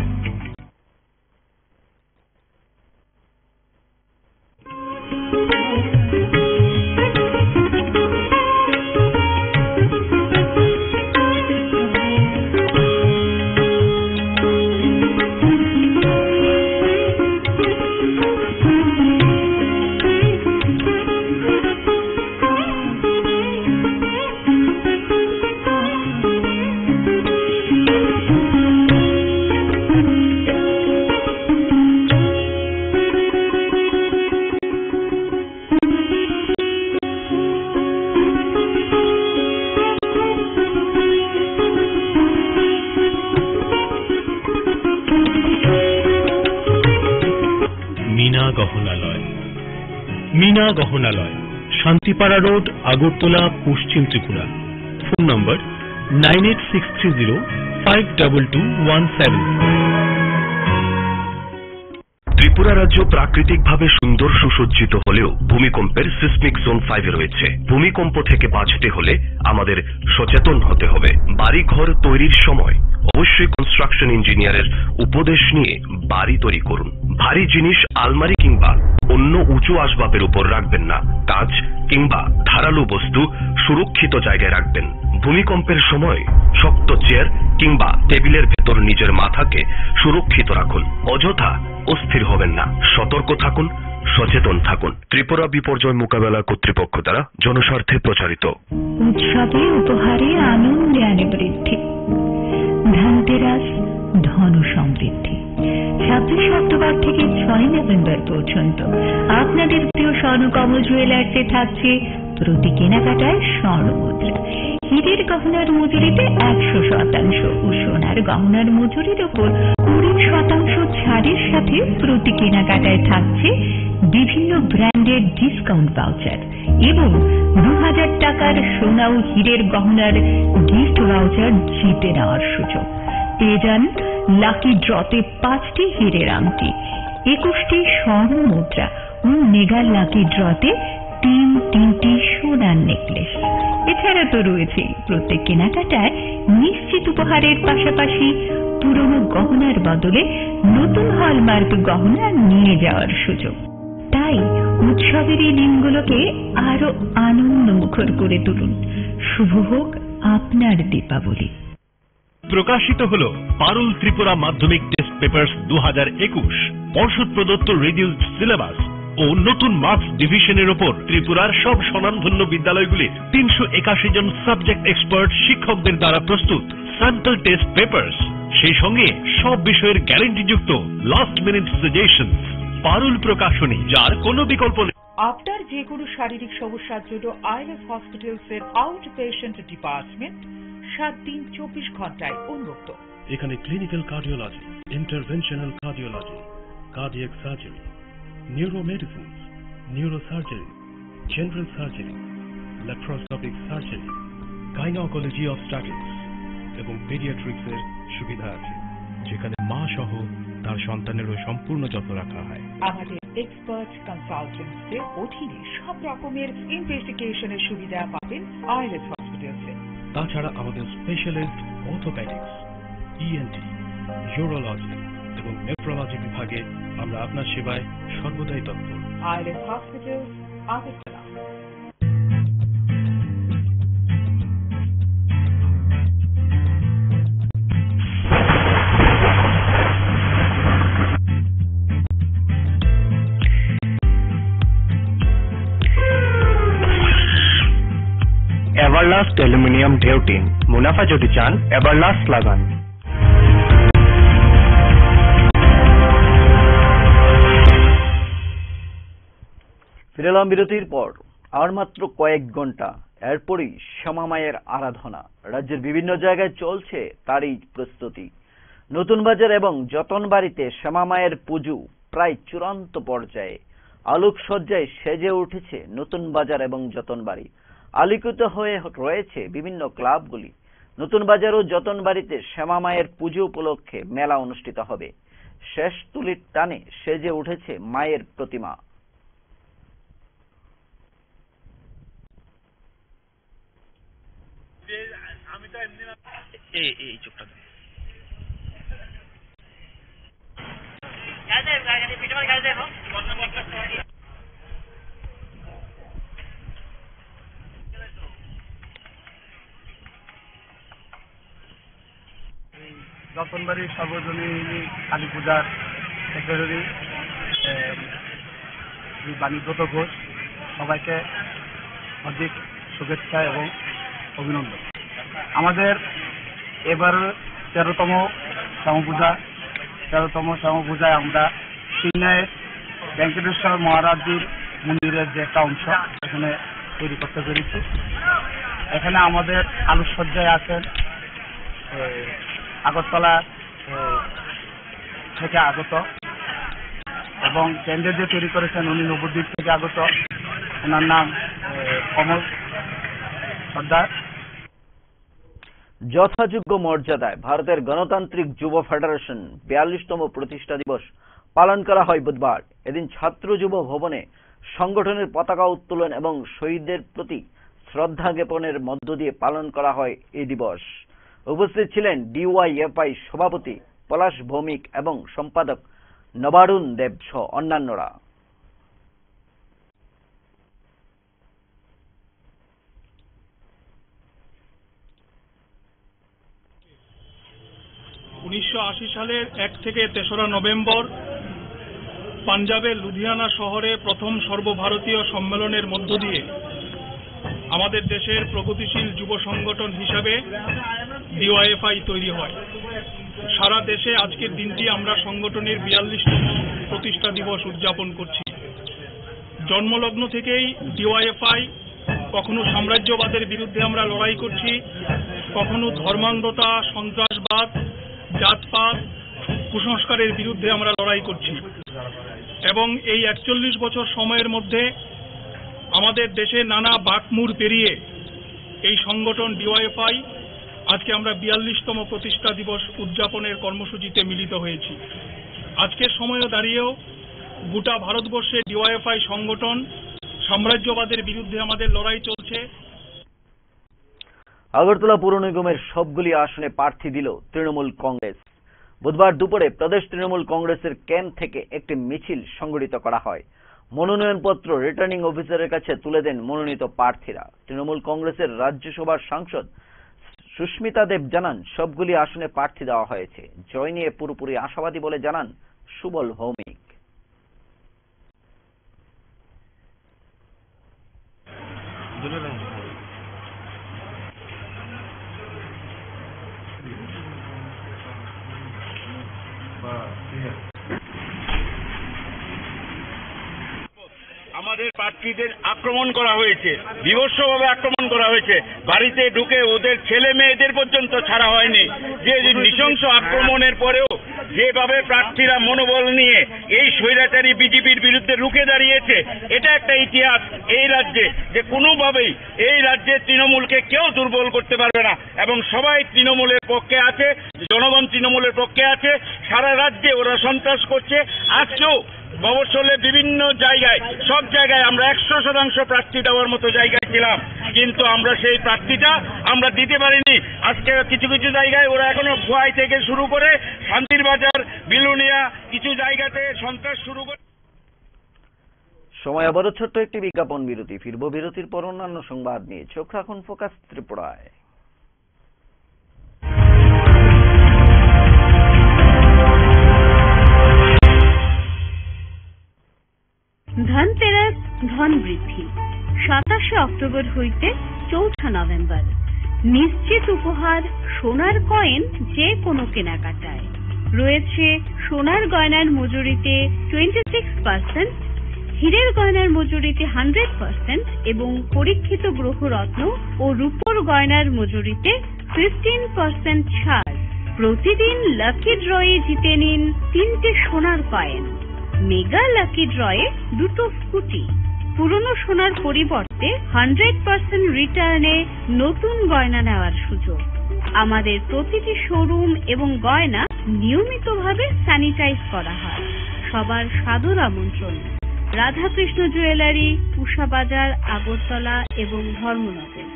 मीना गहनालय, शांतिपाड़ा रोड, আগরতলা, পশ্চিম ত্রিপুরা। ফোন নম্বর 9863052217।
ত্রিপুরা রাজ্য প্রাকৃতিকভাবে সুন্দর সুসজ্জিত হলেও ভূমিকম্পের সিসমিক জোন 5 রয়েছে। ভূমিকম্প থেকে বাঁচতে হলে আমাদের সচেতন হতে হবে। বাড়ি ঘর তৈরির সময় অবশ্যই কনস্ট্রাকশন ইঞ্জিনিয়ারের উপদেশ নিয়ে বাড়ি তৈরি করুন। ভারী জিনিস আলমারি কিংবা অন্য উঁচু আসবাবের উপর রাখবেন না। কাঁচ কিংবা ধারালো বস্তু সুরক্ষিত জায়গায় রাখবেন। ভূমিকম্পের সময় শক্ত চেয়ার কিংবা টেবিলের ভেতর নিজের মাথাকে সুরক্ষিত রাখুন। অযথা অস্থির হবেন না। সতর্ক থাকুন, সচেতন থাকুন। ত্রিপুরা বিপর্যয় মোকাবেলা কর্তৃপক্ষ দ্বারা জনস্বার্থে প্রচারিত।
উৎসবে উপহারে আনন্দে আনে বৃদ্ধি। ধনতেরাস, ধন সমৃদ্ধি। 26 অক্টোবর থেকে 6 নভেম্বর পর্যন্ত আপনাদের প্রিয় স্বর্ণকমল জুয়েলার্সে থাকছে প্রতি কেনাকাটায় স্বর্ণমুদ্রা। হীরের গহনার মজুরিতে 100% ও সোনার গহনার মজুরির উপর 20% ছাড়ের সাথে প্রতি কেনাকাটায় থাকছে বিভিন্ন ব্র্যান্ডের ডিসকাউন্ট ভাউচার এবং 2000 টাকার সোনা ও হীরের গহনার গিফট ভাউচার জিতে নেওয়ার সুযোগ। পেয়ে যান লাকি ড্রতে 5টি হীরের আংটি, 21টি স্বর্ণ মুদ্রা ও মেগা লাকি ড্রতে 3টি সোনার নেকলেস। এছাড়া তো রয়েছে প্রত্যেক কেনাকাটায় নিশ্চিত উপহারের পাশাপাশি পুরনো গহনার বদলে নতুন হলমার্ক গহনা নিয়ে যাওয়ার সুযোগ। তাই উৎসবের এই দিনগুলোকে আরো আনন্দমুখর করে তুলুন। শুভ হোক আপনার দীপাবলি।
প্রকাশিত হলো পারুল ত্রিপুরা মাধ্যমিক টেস্ট পেপার্স 2021। পর্ষদ প্রদত্ত রিডিউসড সিলেবাস ও নতুন মার্কস ডিভিশনের ওপর ত্রিপুরার সব স্বনামধন্য বিদ্যালয়গুলির 381 জন সাবজেক্ট এক্সপার্ট শিক্ষকদের দ্বারা প্রস্তুত স্যাম্পল টেস্ট পেপার্স, সেই সঙ্গে সব বিষয়ের গ্যারান্টিযুক্ত লাস্ট মিনিট সাজেশনস। পারুল প্রকাশনী, যার কোনো বিকল্প নেই।
আপনার যে কোনো শারীরিক সমস্যার জন্য আইএলএস হসপিটালস এর আউট পেশেন্ট ডিপার্টমেন্ট 7 দিন 24 ঘন্টায় উন্মুক্ত।
এখানে clinical cardiology, interventional cardiology, cardiac surgery, neuromedicine, neurosurgery, general surgery, laparoscopic surgery, gynaecology obstetrics এবং পেডিয়াট্রিক্সের সুবিধা আছে, যেখানে মা সহ তার সন্তানেরও সম্পূর্ণ যত্ন রাখা হয়।
আমাদের এক্সপার্ট কনসালটেন্টসদের অধীনে সব রকমের ইনভেস্টিগেশনের সুবিধা পাবেন আইএলএস হসপিটালসে।
তাছাড়া আমাদের স্পেশালিস্ট অর্থোপেডিক্স, ইএনটি, ইউরোলজি এবং নেফ্রোলজি বিভাগে আমরা আপনার সেবায় সর্বদাই তৎপর।
ILS hospitals, Agartala.
Everlast aluminium ডেউটিন, মুনাফা যদি চান এভারলাস্ট লাগান।
ফিরে এলাম বিরতির পর। আর মাত্র কয়েক ঘন্টা, এরপরই শ্যামা মায়ের আরাধনা। রাজ্যের বিভিন্ন জায়গায় চলছে তারই প্রস্তুতি। নতুন বাজার এবং যতনবাড়িতে শ্যামা মায়ের পুজো প্রায় চূড়ান্ত পর্যায়ে। আলোকসজ্জায় সেজে উঠেছে নতুন বাজার এবং যতনবাড়ি। আলোকিত হয়ে রয়েছে বিভিন্ন ক্লাবগুলি। নতুন বাজার ও যতনবাড়িতে শ্যামা মায়ের পুজো উপলক্ষে মেলা অনুষ্ঠিত হবে। শেষ তুলির টানে সেজে উঠেছে মায়ের প্রতিমা।
এই চোখটা
যতনবাড়ি সর্বজনীন কালী পূজার সেক্রেটারি বাণীব্রত ঘোষ সবাইকে অধিক শুভেচ্ছা এবং অভিনন্দন। আমাদের এবার 13তম শ্যামা পূজায় আমরা সিনাইয়ের ভেঙ্কটেশ্বর মহারাজজির মন্দিরের যে একটা অংশ এখানে তৈরি করতে পেরেছি। এখানে আমাদের আলোকসজ্জায় আছেন আগরতলা থেকে আগত এবং কেন্দ্রে যে তৈরি করেছেন উনি নবদ্বীপ থেকে আগত, ওনার নাম কমল সর্দার।
যথাযোগ্য মর্যাদায় ভারতের গণতান্ত্রিক যুব ফেডারেশন 42তম প্রতিষ্ঠা দিবস পালন করা হয় বুধবার। এদিন ছাত্র যুব ভবনে সংগঠনের পতাকা উত্তোলন এবং শহীদদের প্রতি শ্রদ্ধা জ্ঞাপনের মধ্য দিয়ে পালন করা হয় এই দিবস। উপস্থিত ছিলেন ডিওয়াইএফআই সভাপতি পলাশ ভৌমিক এবং সম্পাদক নবারুণ দেব সহ অন্যান্যরা।
সালের 1 থেকে 3রা নভেম্বর পাঞ্জাবের লুধিয়ানা শহরে প্রথম সর্বভারতীয় সম্মেলনের মধ্য দিয়ে আমাদের দেশের প্রগতিশীল যুব সংগঠন হিসাবে ডিওয়াইএফআই তৈরি হয়। সারা দেশে আজকের দিনটি আমরা সংগঠনের 42তম প্রতিষ্ঠা দিবস উদযাপন করছি। জন্মলগ্ন থেকেই ডিওয়াইএফআই কখনো সাম্রাজ্যবাদের বিরুদ্ধে আমরা লড়াই করছি, কখনো ধর্মান্ধতা, সন্ত্রাসবাদ, জাতপাত, কুসংস্কারের বিরুদ্ধে আমরা লড়াই করছি এবং এই 41 বছর সময়ের মধ্যে আমাদের দেশে নানা বাঁকমুড় পেরিয়ে এই সংগঠন ডিওয়াইএফআই আজকে আমরা 42তম প্রতিষ্ঠা দিবস উদযাপনের কর্মসূচিতে মিলিত হয়েছি। আজকের সময়ে দাঁড়িয়েও গোটা ভারতবর্ষে ডিওয়াইএফআই সংগঠন সাম্রাজ্যবাদের বিরুদ্ধে আমাদের লড়াই চলছে।
আগরতলা পুর নিগমের সবগুলি আসনে প্রার্থী দিল তৃণমূল কংগ্রেস। বুধবার দুপুরে প্রদেশ তৃণমূল কংগ্রেসের ক্যাম্প থেকে একটি মিছিল সংগঠিত করা হয়। মনোনয়নপত্র রিটার্নিং অফিসারের কাছে তুলে দেন মনোনীত প্রার্থীরা। তৃণমূল কংগ্রেসের রাজ্যসভার সাংসদ সুস্মিতা দেব জানান, সবগুলি আসনে প্রার্থী দেওয়া হয়েছে। জয় নিয়ে পুরোপুরি আশাবাদী বলে জানান সুবল ভৌমিক।
আমাদের প্রার্থীদের আক্রমণ করা হয়েছে, বিভৎসভাবে আক্রমণ করা হয়েছে। বাড়িতে ঢুকে ওদের ছেলে মেয়েদের পর্যন্ত ছাড়া হয়নি। যে নৃশংস আক্রমণের পরেও যেভাবে প্রার্থীরা মনোবল নিয়ে এই স্বৈরাচারী বিজেপির বিরুদ্ধে রুখে দাঁড়িয়েছে, এটা একটা ইতিহাস এই রাজ্যে, যে কোনোভাবেই এই রাজ্যে তৃণমূলকে কেউ দুর্বল করতে পারবে না এবং সবাই তৃণমূলের পক্ষে আছে, জনগণ তৃণমূলের পক্ষে আছে। সারা রাজ্যে ওরা সন্ত্রাস করছে। আজকেও মফস্বলে বিভিন্ন জায়গায়, সব জায়গায় আমরা 100% প্রার্থী দেওয়ার মতো জায়গায় ছিলাম, কিন্তু আমরা সেই প্রার্থীটা আমরা দিতে পারিনি। আজকে কিছু কিছু জায়গায় ওরা এখনো ভুয়াই থেকে শুরু করে শান্তির বাজার, বিলুনিয়া কিছু জায়গাতে সন্ত্রাস শুরু করে।
সময় আবারও ছোট্ট একটি বিজ্ঞাপন বিরতি। ফিরবো বিরতির পর অন্যান্য সংবাদ নিয়ে। চোখ রাখুন ফোকাস ত্রিপুরায়।
ধনতেরাস ধন বৃদ্ধি 27 অক্টোবর হইতে 4 নভেম্বর। নিশ্চিত উপহার সোনার কয়েন যে কোনো কেনাকাটায়। রয়েছে সোনার গয়নার মজুরিতে 26%, হীরের গয়নার মজুরিতে 100% এবং পরীক্ষিত গ্রহরত্ন ও রূপোর গয়নার মজুরিতে 15% ছাড়। প্রতিদিন লাকি ড্রয়ে জিতে নিন 3টে সোনার কয়েন। মেগা লাকি ড্রয়ে 2টো স্কুটি। পুরনো সোনার পরিবর্তে 100% রিটার্নে নতুন গয়না নেওয়ার সুযোগ। আমাদের প্রতিটি শোরুম এবং গয়না নিয়মিতভাবে স্যানিটাইজ করা হয়। সবার সাদর আমন্ত্রণ। রাধাকৃষ্ণ জুয়েলারি, পুষা বাজার, আগরতলা এবং ধর্মনগর।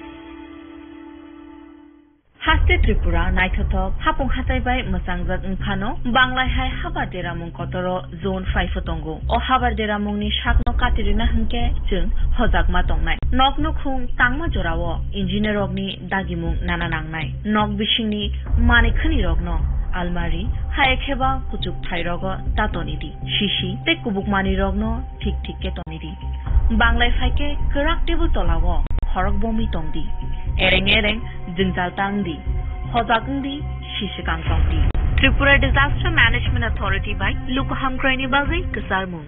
हास्ते त्रिपुरा नाइथथक हापुं हाथायबाय मोजांजात उनफानो बांलायहाय हाबार देरामुं कतरो जोन 5 फतंगो अ हाबार देरामुंनि साकनो कातिरिना हंके जों हजाकमा दंनाय नकनो खुं तांमा जरावो इन्जिनियरगनि दागिमुं नाना नांनाय नक बिसिंनि मानिखनि रगनो आलमारी हायखेबा कुचुक थाइरग तातनिदि शिशि ते कुबुकमानि रगनो ठीक ठीक के तनिदि बांलाय फाइके गराक टेबल तलावो हरक बमि तंदि एरें एरें जिंजाल तांगदि हजाकंदि शिशिकां तंदि त्रिपुरा डिजास्टर मैनेजमेंट अथॉरिटी बाय लुकहाम क्राइनि बागै कसारमुं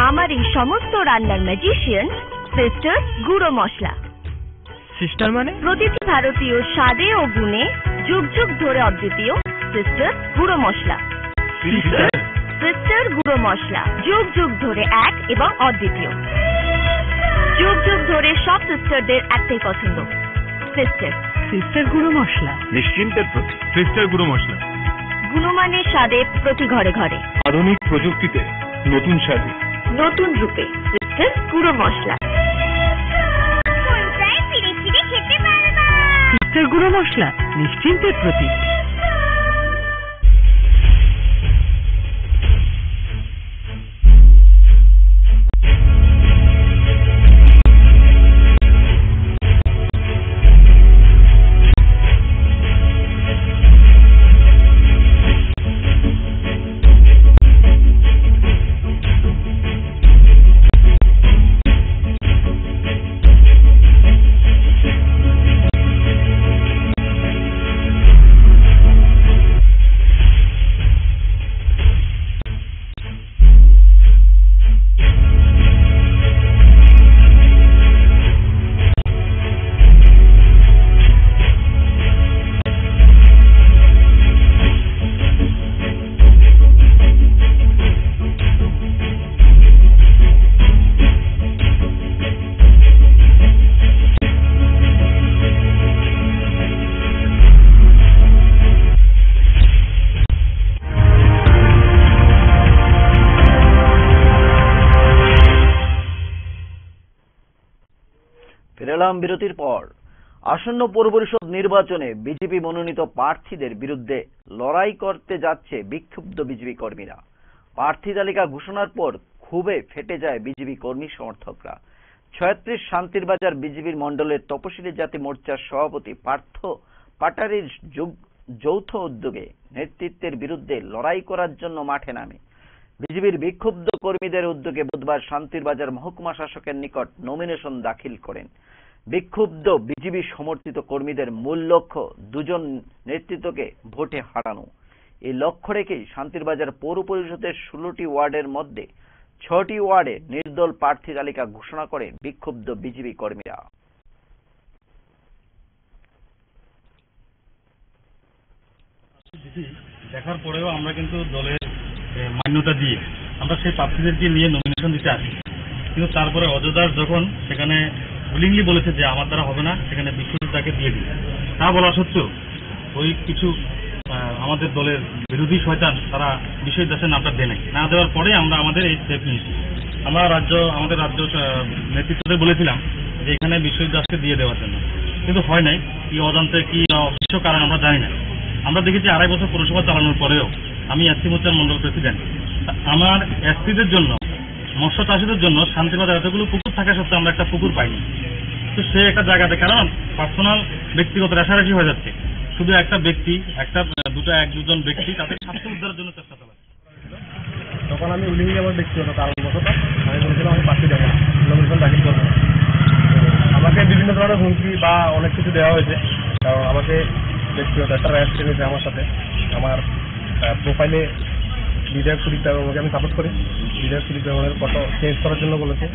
আমার এই সমস্ত রান্নার ম্যাজিশিয়ান সিস্টার গুঁড়ো মশলা।
সিস্টার মানে?
প্রতিটি ভারতীয় স্বাদে ও গুণে যুগ যুগ ধরে অদ্বিতীয় সিস্টার গুঁড়ো মশলা। সিস্টার গুঁড়ো মশলা যুগ যুগ ধরে এক এবং অদ্বিতীয়। যুগ যুগ ধরে সব সিস্টারদের একটাই পছন্দ, সিস্টার।
সিস্টার গুঁড়ো মশলা নিশ্চিন্তের প্রতি। সিস্টার গুঁড়ো মশলা
গুণমানের স্বাদে প্রতি ঘরে ঘরে,
আধুনিক প্রযুক্তিতে নতুন স্বাদে
নতুন রূপে। সিস্টার গুঁড়ো মশলা।
সিস্টার
হাতের গুঁড়ো মশলা নিশ্চিন্তের প্রতীক।
ফিরলাম বিরতির পর। আসন্ন পৌর পরিষদ নির্বাচনে বিজেপি মনোনীত প্রার্থীদের বিরুদ্ধে লড়াই করতে যাচ্ছে বিক্ষুব্ধ বিজেপি কর্মীরা। প্রার্থী তালিকা ঘোষণার পর ক্ষোভে ফেটে যায় বিজেপি কর্মী সমর্থকরা। ৩৬ শান্তিরবাজার বিজেপির মণ্ডলের তপশিলি জাতি মোর্চার সভাপতি পার্থ পাটারির যৌথ উদ্যোগে নেতৃত্বের বিরুদ্ধে লড়াই করার জন্য মাঠে নামে। বিজেপির বিক্ষুব্ধ কর্মীদের উদ্যোগে বুধবার শান্তিরবাজার মহকুমা শাসকের নিকট নমিনেশন দাখিল করেন। বিক্ষুব্ধ বিজেপি সমর্থিত কর্মীদের মূল লক্ষ্য দুজন নেতৃত্বকে ভোটে হারানো। এই লক্ষ্য রেখেই শান্তিরবাজার পৌর পরিষদের 16টি ওয়ার্ডের মধ্যে 6টি ওয়ার্ডে নির্দল প্রার্থী তালিকা ঘোষণা করে বিক্ষুব্ধ বিজেপি কর্মীরা।
দেখার পরেও আমরা কিন্তু দলের মান্যতা দিয়ে আমরা সেই প্রার্থীদেরকে নিয়ে নমিনেশন দিতে আসি, কিন্তু তারপরে অযোধ্যার যখন সেখানে উইলিংলি বলেছে যে আমার দ্বারা হবে না, সেখানে বিশ্বজিৎ দাকে দিয়ে দিই। তা বলা সত্ত্বেও ওই কিছু আমাদের দলের বিরোধী শয়তান তারা বিশ্বজিৎ দাসের নামটা দেয় নাই। না দেওয়ার পরে আমরা আমাদের এই স্টেপ নিয়েছি। আমরা আমাদের রাজ্য নেতৃত্বদের বলেছিলাম যে এখানে বিশ্বজিৎ দাসকে দিয়ে দেওয়ার জন্য, কিন্তু হয় নাই। কি অজান্তে কি অবশ্য কারণ আমরা জানি না। আমরা দেখেছি 2.5 বছর পৌরসভা চালানোর পরেও আমি এসসি মোর্চার মন্ডল প্রেসিডেন্ট, আমার এসসিদের জন্য, মৎস্য চাষীদের জন্য শান্তিবাজার এতগুলো পুকুর থাকা সত্ত্বেও আমরা একটা পুকুর পাইনি। তো সে একটা জায়গাতে কারণ পার্সোনাল ব্যক্তিগত রেশারেশি হয়ে যাচ্ছে। শুধু একটা ব্যক্তি, দুজন ব্যক্তি তাদের স্বার্থ উদ্ধারের জন্য চেষ্টা চালাচ্ছে।
তখন আমি উইলিংলি আমার ব্যক্তিগত কারণবশত আমি বলেছিলাম আমি প্রার্থী দেবো না, নমিনেশন দাখিল করবো। আমাকে বিভিন্ন ধরনের হুমকি বা অনেক কিছু দেওয়া হয়েছে, কারণ আমাকে ব্যক্তিগত একটা র্যাশ টেনেছে আমার সাথে। আমার প্রোফাইলে বিধায়ক সুদীপ দেবকে আমি সাপোর্ট করি। বিধায়ক সুদীপ দেবের ফটো চেঞ্জ করার জন্য বলেছে,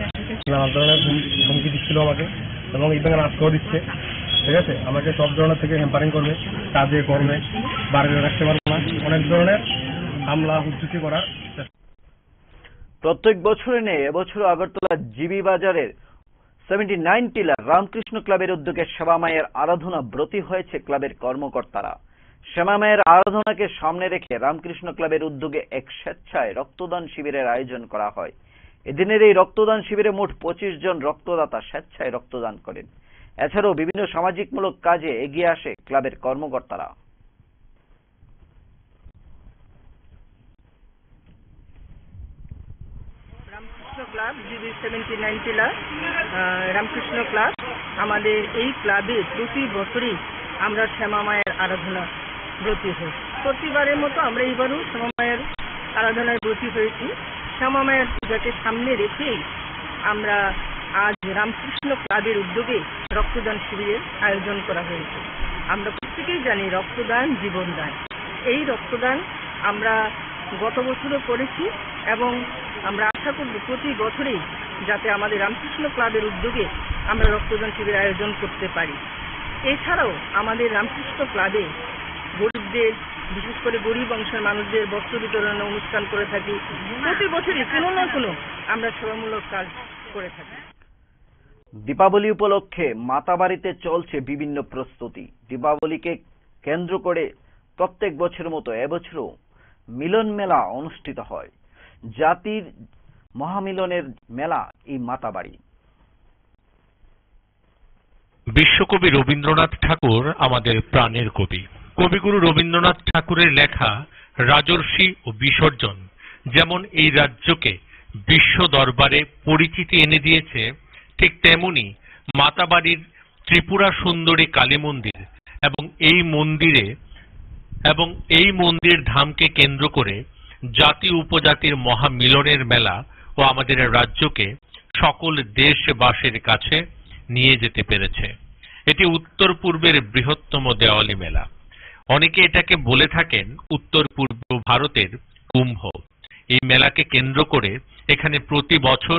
নানা ধরনের হুমকি দিচ্ছিল আমাকে, এবং ইভেন আজকেও দিচ্ছে। ঠিক আছে, আমাকে সব ধরনের থেকে হ্যাম্পারিং করবে, কাজে কর্মে বাড়িতে রাখতে পারবো না, অনেক ধরনের হামলা হুমকি করার।
প্রত্যেক বছরে নেই এবছর আগরতলা জিবি বাজারের 79 টিলার রামকৃষ্ণ ক্লাবের উদ্যোগে সেবা মায়ের আরাধনা ব্রতী হয়েছে ক্লাবের কর্মকর্তারা। সেবা মায়ের আরাধনাকে সামনে রেখে রামকৃষ্ণ ক্লাবের উদ্যোগে এক স্বেচ্ছায় রক্তদান শিবিরের আয়োজন করা হয়। এদিনের এই রক্তদান শিবিরে মোট 25 জন রক্তদাতা স্বেচ্ছায় রক্তদান করেন। এছাড়াও বিভিন্ন সামাজিকমূলক কাজে এগিয়ে আসে ক্লাবের কর্মকর্তারা।
Ramakrishna club GB 79 tiller Ramakrishna club, আমাদের এই ক্লাবে প্রতি বছরই আমরা শ্যামা মায়ের আরাধনা ব্রতী হই। প্রতিবারের মতো আমরা এইবারও শ্যামা মায়ের আরাধনায় ব্রতী হয়েছি। শ্যামা মায়ের পূজাকে সামনে রেখেই আমরা আজ রামকৃষ্ণ ক্লাবের উদ্যোগে রক্তদান শিবিরের আয়োজন করা হয়েছে। আমরা প্রত্যেকেই জানি রক্তদান জীবনদান। এই রক্তদান আমরা গত বছরও করেছি এবং আমরা আশা করব প্রতি বছরেই যাতে আমাদের রামকৃষ্ণ ক্লাবের উদ্যোগে আমরা রক্তদান শিবির আয়োজন করতে পারি। এছাড়াও আমাদের রামকৃষ্ণ ক্লাবে গরিবদের, বিশেষ করে গরিব অংশের মানুষদের বস্ত্র বিতরণের অনুষ্ঠান করে থাকি। প্রতি বছরই কোনো না কোনো আমরা সেবামূলক কাজ করে থাকি।
দীপাবলি উপলক্ষে মাতাবাড়িতে চলছে বিভিন্ন প্রস্তুতি। দীপাবলিকে কেন্দ্র করে প্রত্যেক বছরের মতো এবছরও মিলন মেলা অনুষ্ঠিত হয়। জাতির মহামিলনের মেলা এই মাতাবাড়ি।
বিশ্বকবি রবীন্দ্রনাথ ঠাকুর আমাদের প্রাণের কবি। কবিগুরু রবীন্দ্রনাথ ঠাকুরের লেখা রাজর্ষি ও বিসর্জন যেমন এই রাজ্যকে বিশ্ব দরবারে পরিচিতি এনে দিয়েছে, ঠিক তেমনি মাতাবাড়ির ত্রিপুরা সুন্দরী কালী মন্দির এবং এই মন্দির ধামকে কেন্দ্র করে জাতি উপজাতির মহামিলনের মেলা ও আমাদের রাজ্যকে সকল দেশবাসীর কাছে নিয়ে যেতে পেরেছে। এটি উত্তর পূর্বের বৃহত্তম দেওয়ালি মেলা। অনেকে এটাকে বলে থাকেন উত্তর পূর্ব ভারতের কুম্ভ। এই মেলাকে কেন্দ্র করে এখানে প্রতি বছর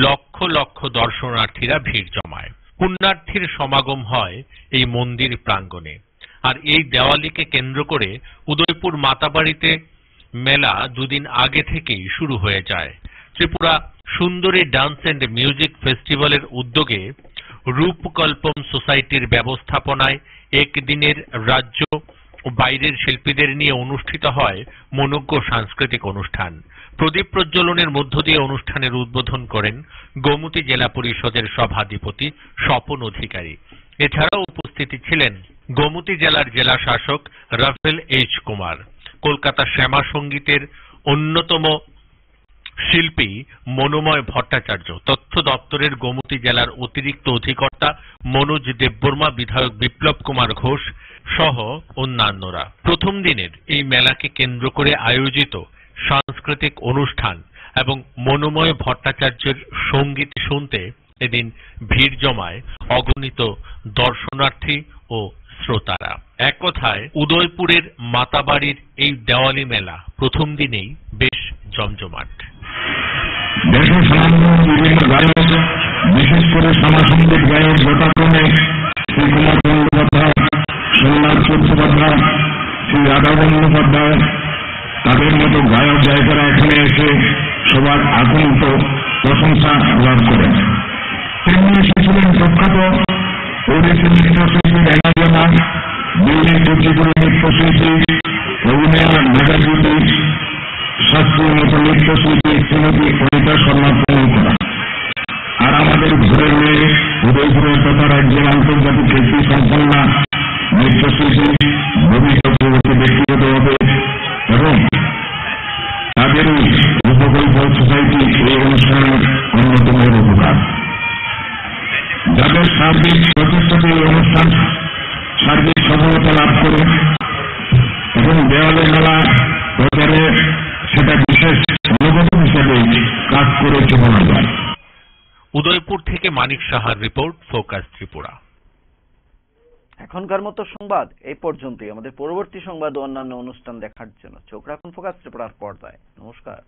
লক্ষ লক্ষ দর্শনার্থীরা ভিড় জমায়। পুণ্যার্থীর সমাগম হয় এই মন্দির প্রাঙ্গণে। আর এই দেওয়ালিকে কেন্দ্র করে উদয়পুর মাতাবাড়িতে মেলা দুদিন আগে থেকেই শুরু হয়ে যায়। Tripura Sundari dance and music ফেস্টিভ্যালের উদ্যোগে রূপকল্পম সোসাইটির ব্যবস্থাপনায় একদিনের রাজ্য ও বাইরের শিল্পীদের নিয়ে অনুষ্ঠিত হয় মনোজ্ঞ সাংস্কৃতিক অনুষ্ঠান। প্রদীপ প্রজ্বলনের মধ্য দিয়ে অনুষ্ঠানের উদ্বোধন করেন গোমতী জেলা পরিষদের সভাধিপতি স্বপন অধিকারী। এছাড়াও উপস্থিতি ছিলেন গোমতী জেলার জেলা শাসক রাফেল এইচ কুমার, কলকাতা শ্যামা সঙ্গীতের অন্যতম শিল্পী মনোময় ভট্টাচার্য, তথ্য দপ্তরের গোমতী জেলার অতিরিক্ত অধিকর্তা মনোজ দেববর্মা, বিধায়ক বিপ্লব কুমার ঘোষ সহ অন্যান্যরা। প্রথম দিনের এই মেলাকে কেন্দ্র করে আয়োজিত সাংস্কৃতিক অনুষ্ঠান এবং মনোময় ভট্টাচার্যের সঙ্গীত শুনতে এদিন ভিড় জমায় অগণিত দর্শনার্থী ও শ্রোতারা। এক কথায় উদয়পুরের মাতাবাড়ির এই দেওয়ালি মেলা প্রথম দিনেই বেশ জমজমাট।
দেশের স্বনামধন্য বিভিন্ন গায়ক, বিশেষ করে সমাজসংগীত গায়ক যথাক্রমে শ্রী কুমার বন্দ্যোপাধ্যায়, সোমনাথ চট্টোপাধ্যায়, শ্রী রাধা বন্দ্যোপাধ্যায়, তাদের মতো গায়ক গায়িকারা এখানে এসে সবার আকুণ্ঠ প্রশংসা লাভ করেন। তেমনি এসেছিলেন প্রখ্যাত ওড়িশি নৃত্যশিল্পী রেনা জানা, দিল্লির কুচিপুড়ি নৃত্যশিল্পী অভিনয়া মেঘাজ্যোতি, শাস্ত্রীয় মতো নৃত্যশিল্পী শ্রীমতী অনিতা শর্মা প্রমুখরা। আর আমাদের ঘরের মেয়ে উদয়পুরের তথা রাজ্যের আন্তর্জাতিক খ্যাতি সম্পন্না নৃত্যশিল্পী ভূমি চক্রবর্তী ব্যক্তিগতভাবে এবং তাদেরই রূপকল্প সোসাইটি এই অনুষ্ঠানের অন্যতম উপকার। যাদের সার্বিক প্রচেষ্টাতে এই অনুষ্ঠান সার্বিক সফলতা লাভ করে এবং দেওয়ালি মেলা প্রচারে সেটা বিশেষ অনুগত হিসেবে কাজ করেছে বলা যায়।
উদয়পুর থেকে মানিক সাহার রিপোর্ট, ফোকাস ত্রিপুরা।
এখনকার মতো সংবাদ এই পর্যন্তই। আমাদের পরবর্তী সংবাদ ও অন্যান্য অনুষ্ঠান দেখার জন্য চোখ রাখুন ফোকাস ত্রিপুরার পর্দায়। নমস্কার।